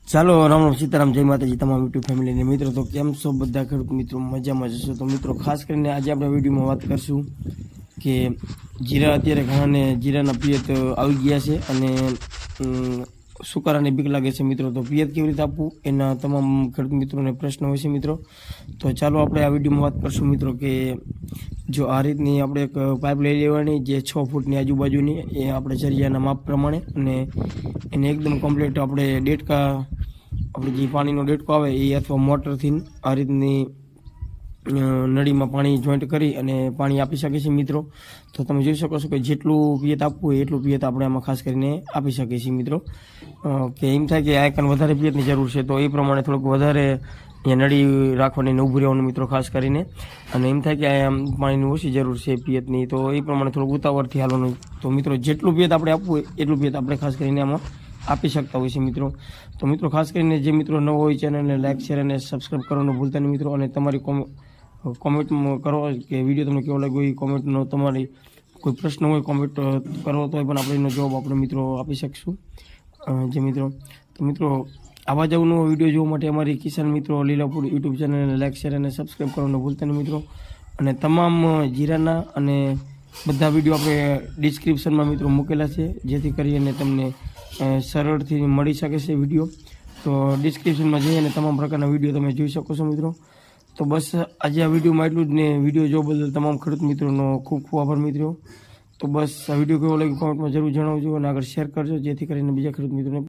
ચાલો રામ રામ સીતારામ જય માતાજી તમામ યુટ્યુબ ફેમિલીને મિત્રો તો કેમ છો બધા ખેડૂત મિત્રો મજામાં જશો તો મિત્રો ખાસ કરીને આજે આપણે વિડીયોમાં વાત કરશું કે જીરા અત્યારે ઘણાને જીરાના પિયત આવી ગયા છે અને સુકારાની બીક લાગે છે મિત્રો તો પિયત કેવી રીતે આપવું એના તમામ ખેડૂત મિત્રોને પ્રશ્ન હોય છે મિત્રો તો ચાલો આપણે આ વિડીયોમાં વાત કરશું મિત્રો કે જો આ રીતની આપણે એક પાઇપ લઈ લેવાની જે 6 ફૂટની આજુબાજુની એ આપણે જરિયાના માપ પ્રમાણે અને એને એકદમ કમ્પ્લીટ આપણે ડેટકા આપણે જે પાણીનો ડેટકો આવે એ અથવા મોટરથી આ રીતની નળીમાં પાણી જોઈન્ટ કરી અને પાણી આપી શકે છે મિત્રો તો તમે જોઈ શકો છો કે જેટલું પિયત આપવું હોય એટલું પિયત આપણે આમાં ખાસ કરીને આપી શકીએ છીએ મિત્રો કે એમ થાય કે આ એકન વધારે પિયતની જરૂર છે તો એ પ્રમાણે થોડુંક વધારે અહીંયા નળી રાખવાની ને ઊભું રહેવાનું મિત્રો ખાસ કરીને અને એમ થાય કે આ પાણીની ઓછી જરૂર છે પિયતની તો એ પ્રમાણે થોડુંક ઉતાવળથી હાલવાનું તો મિત્રો જેટલું પિયત આપણે આપવું હોય એટલું પિયત આપણે ખાસ કરીને આમાં આપી શકતા હોય છે મિત્રો તો મિત્રો ખાસ કરીને જે મિત્રો નવો હોય ચેનલને લાઈક શેર અને સબસ્ક્રાઈબ કરવાનું ભૂલતા નહીં મિત્રો અને તમારી કોમેન્ટ કરો કે વિડીયો તમને કેવો લાગ્યો એ કોમેન્ટનો તમારી કોઈ પ્રશ્ન હોય કોમેન્ટ કરો તો પણ આપણે એનો જવાબ આપણે મિત્રો આપી શકશું જે મિત્રો તો મિત્રો આવા જ અવનવો વિડીયો જોવા માટે અમારી કિસાન મિત્રો લીલાપુર યુટ્યુબ ચેનલને લાઈક શેર અને સબસ્ક્રાઈબ કરવાનું ભૂલતા નહીં મિત્રો અને તમામ જીરાના અને બધા વિડીયો આપણે ડિસ્ક્રિપ્શનમાં મિત્રો મૂકેલા છે જેથી કરીને તમને સરળથી મળી શકે છે વિડીયો તો ડિસ્ક્રિપ્શનમાં જઈ અને તમામ પ્રકારના વિડીયો તમે જોઈ શકો છો મિત્રો તો બસ આજે આ વિડીયોમાં એટલું જ ને વિડીયો જોવા બદલ તમામ ખેડૂત મિત્રોનો ખૂબ ખૂબ આભાર મિત્રો તો બસ આ વિડીયો કેવો લાગ્યો કોમેન્ટમાં જરૂર જણાવજો અને આગળ શેર કરજો જેથી કરીને બીજા ખેડૂત મિત્રોને